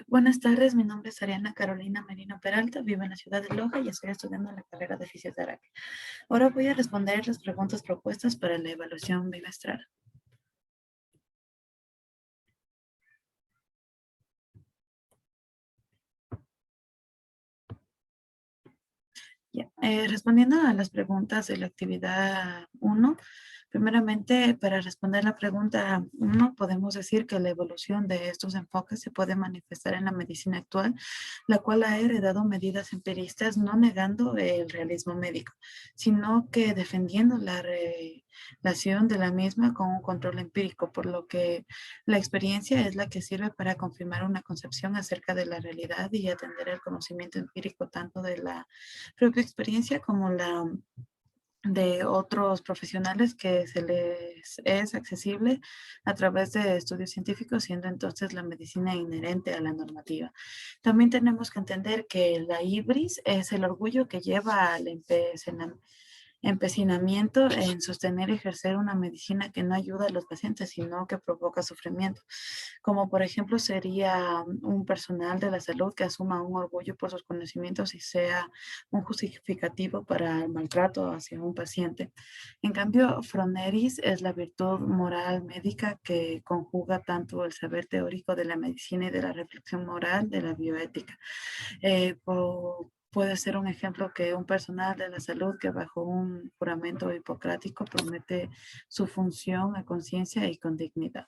Buenas tardes, mi nombre es Ariana Carolina Merino Peralta, vivo en la ciudad de Loja y estoy estudiando la carrera de fisioterapia. Ahora voy a responder las preguntas propuestas para la evaluación bimestral. Ya, respondiendo a las preguntas de la actividad uno, primeramente, para responder la pregunta uno, podemos decir que la evolución de estos enfoques se puede manifestar en la medicina actual, la cual ha heredado medidas empiristas no negando el realismo médico, sino que defendiendo la relación de la misma con un control empírico, por lo que la experiencia es la que sirve para confirmar una concepción acerca de la realidad y atender el conocimiento empírico tanto de la propia experiencia como la de otros profesionales que se les es accesible a través de estudios científicos, siendo entonces la medicina inherente a la normativa. También tenemos que entender que la ibris es el orgullo que lleva al empecinamiento en sostener y ejercer una medicina que no ayuda a los pacientes, sino que provoca sufrimiento, como por ejemplo sería un personal de la salud que asuma un orgullo por sus conocimientos y sea un justificativo para el maltrato hacia un paciente. En cambio, Froneris es la virtud moral médica que conjuga tanto el saber teórico de la medicina y de la reflexión moral de la bioética. Puede ser un ejemplo que un personal de la salud que bajo un juramento hipocrático promete su función a conciencia y con dignidad.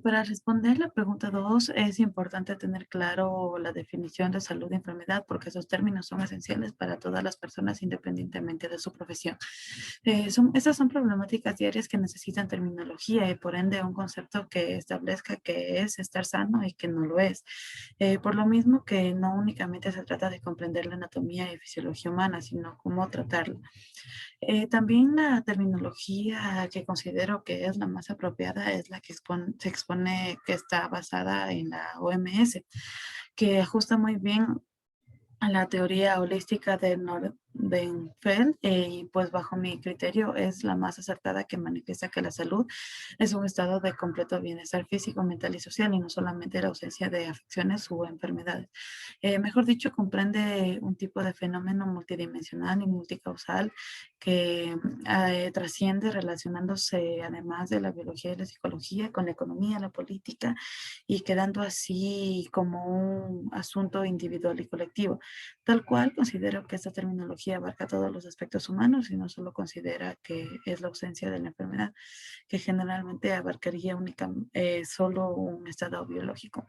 Para responder la pregunta 2, es importante tener claro la definición de salud y enfermedad porque esos términos son esenciales para todas las personas independientemente de su profesión. Estas son problemáticas diarias que necesitan terminología y por ende un concepto que establezca qué es estar sano y qué no lo es. Por lo mismo que no únicamente se trata de comprender la anatomía y fisiología humana, sino cómo tratarla. También la terminología que considero que es la más apropiada es la que se expone que está basada en la OMS, que ajusta muy bien a la teoría holística de Nordenfeld y pues bajo mi criterio es la más acertada que manifiesta que la salud es un estado de completo bienestar físico, mental y social y no solamente la ausencia de afecciones u enfermedades. Mejor dicho, comprende un tipo de fenómeno multidimensional y multicausal que trasciende relacionándose además de la biología y la psicología con la economía, la política y quedando así como un asunto individual y colectivo. Tal cual, considero que esta terminología abarca todos los aspectos humanos y no solo considera que es la ausencia de la enfermedad, que generalmente abarcaría solo un estado biológico.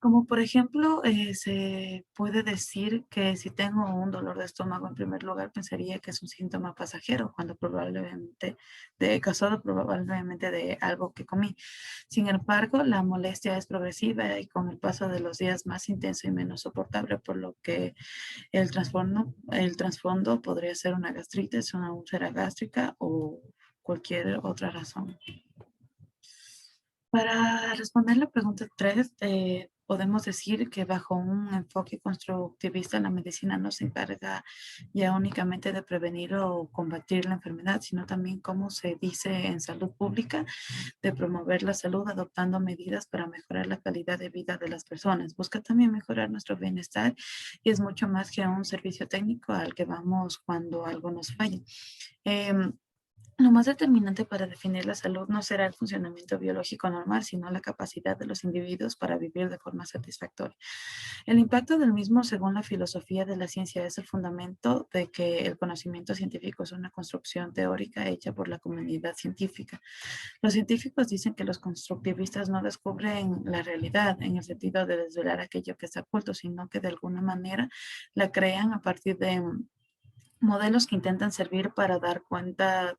Como por ejemplo, se puede decir que si tengo un dolor de estómago, en primer lugar pensaría que es un síntoma pasajero, cuando causado probablemente de algo que comí. Sin embargo, la molestia es progresiva y con el paso de los días más intenso y menos soportable, por lo que el trasfondo podría ser una gastritis, una úlcera gástrica o cualquier otra razón. Para responder la pregunta 3, podemos decir que bajo un enfoque constructivista la medicina no se encarga ya únicamente de prevenir o combatir la enfermedad, sino también, como se dice en salud pública, de promover la salud adoptando medidas para mejorar la calidad de vida de las personas. Busca también mejorar nuestro bienestar y es mucho más que un servicio técnico al que vamos cuando algo nos falla. Em, lo más determinante para definir la salud no será el funcionamiento biológico normal, sino la capacidad de los individuos para vivir de forma satisfactoria. El impacto del mismo, según la filosofía de la ciencia, es el fundamento de que el conocimiento científico es una construcción teórica hecha por la comunidad científica. Los científicos dicen que los constructivistas no descubren la realidad en el sentido de desvelar aquello que está oculto, sino que de alguna manera la crean a partir de modelos que intentan servir para dar cuenta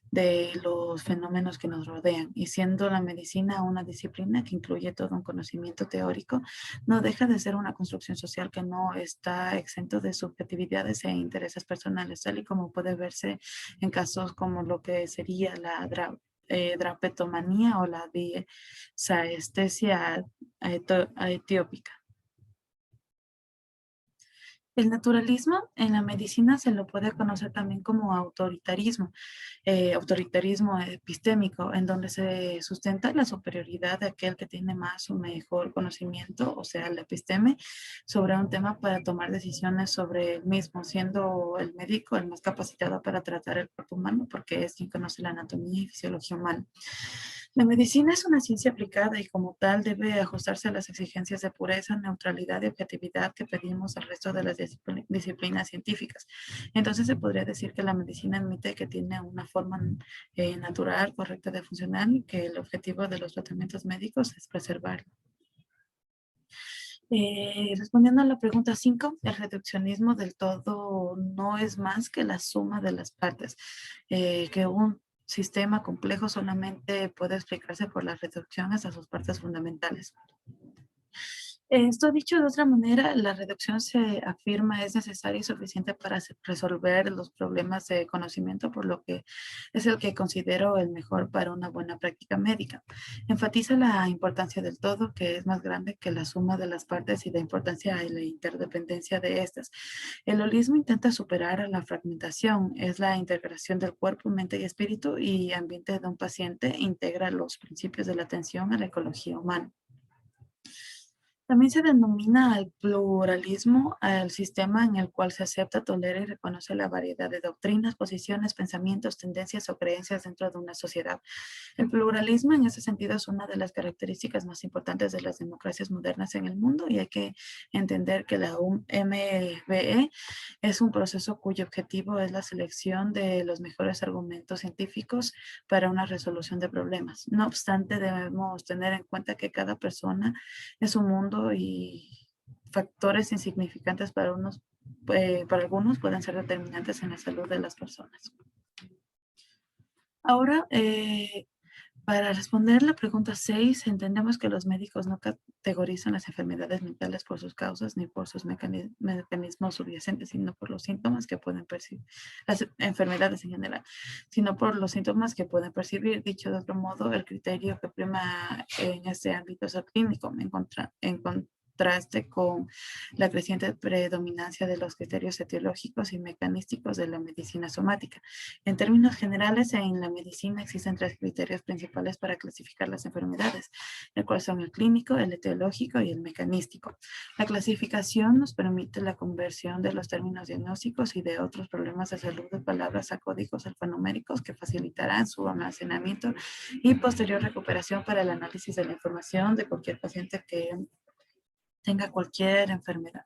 de los fenómenos que nos rodean. Y siendo la medicina una disciplina que incluye todo un conocimiento teórico, no deja de ser una construcción social que no está exento de subjetividades e intereses personales, tal y como puede verse en casos como lo que sería la drapetomanía o la disaestesia etiópica. El naturalismo en la medicina se lo puede conocer también como autoritarismo epistémico, en donde se sustenta la superioridad de aquel que tiene más o mejor conocimiento, o sea, la episteme, sobre un tema para tomar decisiones sobre el mismo, siendo el médico el más capacitado para tratar el cuerpo humano, porque es quien conoce la anatomía y fisiología humana. La medicina es una ciencia aplicada y como tal debe ajustarse a las exigencias de pureza, neutralidad y objetividad que pedimos al resto de las disciplinas científicas. Entonces se podría decir que la medicina admite que tiene una forma natural, correcta de funcionar y que el objetivo de los tratamientos médicos es preservarlo. Respondiendo a la pregunta 5, el reduccionismo del todo no es más que la suma de las partes, que un sistema complejo solamente puede explicarse por la reducción hasta sus partes fundamentales. Esto dicho de otra manera, la reducción se afirma es necesaria y suficiente para resolver los problemas de conocimiento, por lo que es el que considero el mejor para una buena práctica médica. Enfatiza la importancia del todo, que es más grande que la suma de las partes y la importancia y la interdependencia de estas. El holismo intenta superar a la fragmentación, es la integración del cuerpo, mente y espíritu y ambiente de un paciente, integra los principios de la atención a la ecología humana. También se denomina al pluralismo al sistema en el cual se acepta, tolera y reconoce la variedad de doctrinas, posiciones, pensamientos, tendencias o creencias dentro de una sociedad. El pluralismo en ese sentido es una de las características más importantes de las democracias modernas en el mundo y hay que entender que la MBE es un proceso cuyo objetivo es la selección de los mejores argumentos científicos para una resolución de problemas. No obstante, debemos tener en cuenta que cada persona es un mundo y factores insignificantes para algunos pueden ser determinantes en la salud de las personas. Ahora, para responder la pregunta 6, entendemos que los médicos no categorizan las enfermedades mentales por sus causas ni por sus mecanismos subyacentes, sino por los síntomas que pueden percibir, las enfermedades en general, sino por los síntomas que pueden percibir. Dicho de otro modo, el criterio que prima en este ámbito es el clínico, en contraste con la creciente predominancia de los criterios etiológicos y mecanísticos de la medicina somática. En términos generales, en la medicina existen tres criterios principales para clasificar las enfermedades, el cual son el clínico, el etiológico y el mecanístico. La clasificación nos permite la conversión de los términos diagnósticos y de otros problemas de salud de palabras a códigos alfanuméricos que facilitarán su almacenamiento y posterior recuperación para el análisis de la información de cualquier paciente que tenga cualquier enfermedad.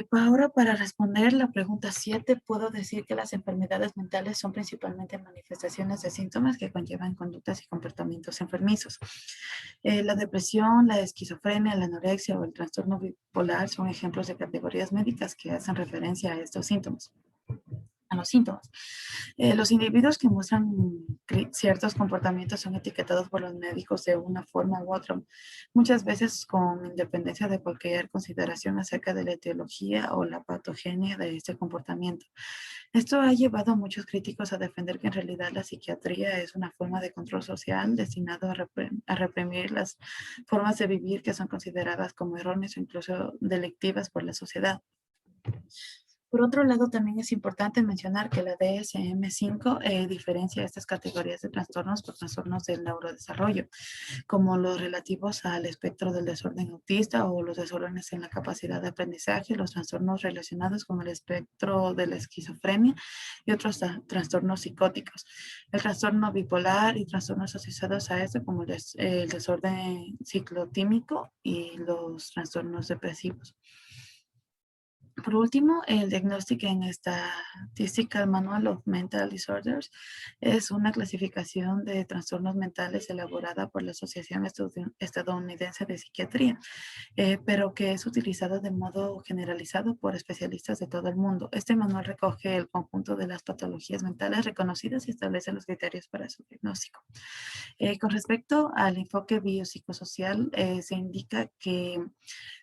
Ahora, para responder la pregunta 7, puedo decir que las enfermedades mentales son principalmente manifestaciones de síntomas que conllevan conductas y comportamientos enfermizos. La depresión, la esquizofrenia, la anorexia o el trastorno bipolar son ejemplos de categorías médicas que hacen referencia a estos síntomas. A los síntomas. Los individuos que muestran ciertos comportamientos son etiquetados por los médicos de una forma u otra, muchas veces con independencia de cualquier consideración acerca de la etiología o la patogenia de este comportamiento. Esto ha llevado a muchos críticos a defender que en realidad la psiquiatría es una forma de control social destinado a reprimir las formas de vivir que son consideradas como erróneas o incluso delictivas por la sociedad. Por otro lado, también es importante mencionar que la DSM-5 diferencia estas categorías de trastornos por trastornos del neurodesarrollo, como los relativos al espectro del desorden autista o los desórdenes en la capacidad de aprendizaje, los trastornos relacionados con el espectro de la esquizofrenia y otros trastornos psicóticos, el trastorno bipolar y trastornos asociados a esto, como el desorden ciclotímico y los trastornos depresivos. Por último, el Diagnostic and Statistical Manual of Mental Disorders es una clasificación de trastornos mentales elaborada por la Asociación Estadounidense de Psiquiatría, pero que es utilizada de modo generalizado por especialistas de todo el mundo. Este manual recoge el conjunto de las patologías mentales reconocidas y establece los criterios para su diagnóstico. Con respecto al enfoque biopsicosocial, se indica que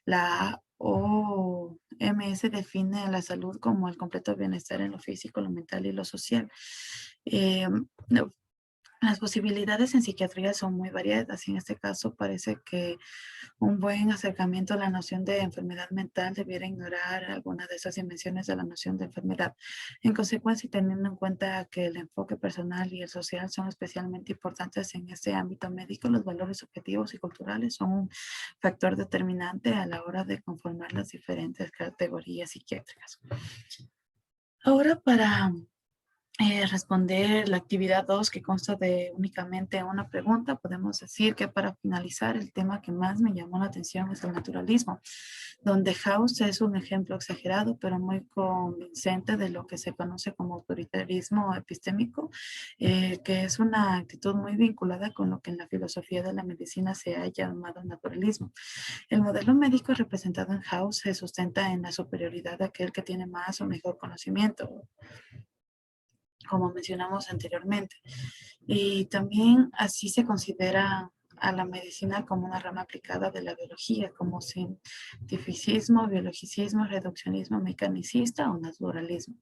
la OMS define a la salud como el completo bienestar en lo físico, lo mental y lo social. No, Las posibilidades en psiquiatría son muy variadas y en este caso parece que un buen acercamiento a la noción de enfermedad mental debiera ignorar alguna de esas dimensiones de la noción de enfermedad. En consecuencia, y teniendo en cuenta que el enfoque personal y el social son especialmente importantes en este ámbito médico, los valores objetivos y culturales son un factor determinante a la hora de conformar las diferentes categorías psiquiátricas. Ahora para responder la actividad 2 que consta de únicamente una pregunta, podemos decir que para finalizar el tema que más me llamó la atención es el naturalismo, donde House es un ejemplo exagerado pero muy convincente de lo que se conoce como autoritarismo epistémico, que es una actitud muy vinculada con lo que en la filosofía de la medicina se ha llamado naturalismo. El modelo médico representado en House se sustenta en la superioridad de aquel que tiene más o mejor conocimiento, como mencionamos anteriormente. Y también así se considera a la medicina como una rama aplicada de la biología, como cientificismo, biologicismo, reduccionismo mecanicista o naturalismo.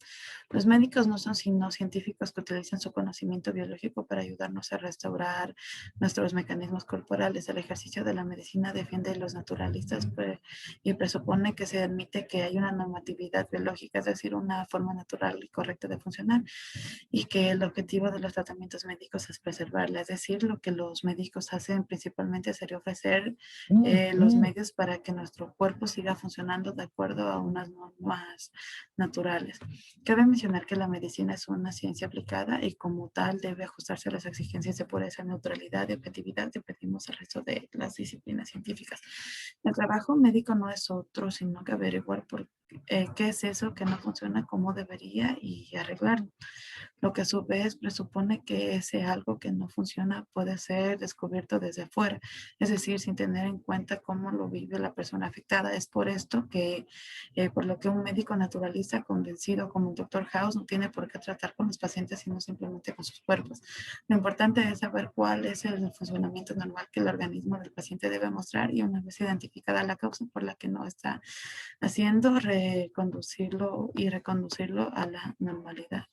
Los médicos no son sino científicos que utilizan su conocimiento biológico para ayudarnos a restaurar nuestros mecanismos corporales. El ejercicio de la medicina defiende a los naturalistas y presupone que se admite que hay una normatividad biológica, es decir, una forma natural y correcta de funcionar, y que el objetivo de los tratamientos médicos es preservarla. Es decir, lo que los médicos hacen principalmente sería ofrecer los medios para que nuestro cuerpo siga funcionando de acuerdo a unas normas naturales. Cabe mencionar que la medicina es una ciencia aplicada y como tal debe ajustarse a las exigencias de pureza, neutralidad y objetividad que pedimos al resto de las disciplinas científicas. El trabajo médico no es otro, sino que averiguar qué es eso que no funciona como debería y arreglarlo, lo que a su vez presupone que ese algo que no funciona puede ser descubierto desde afuera, es decir, sin tener en cuenta cómo lo vive la persona afectada. Es por esto que, por lo que un médico naturalista convencido como el Dr. House no tiene por qué tratar con los pacientes, sino simplemente con sus cuerpos. Lo importante es saber cuál es el funcionamiento normal que el organismo del paciente debe mostrar y una vez identificada la causa por la que no está haciendo, reconducirlo y reconducirlo a la normalidad.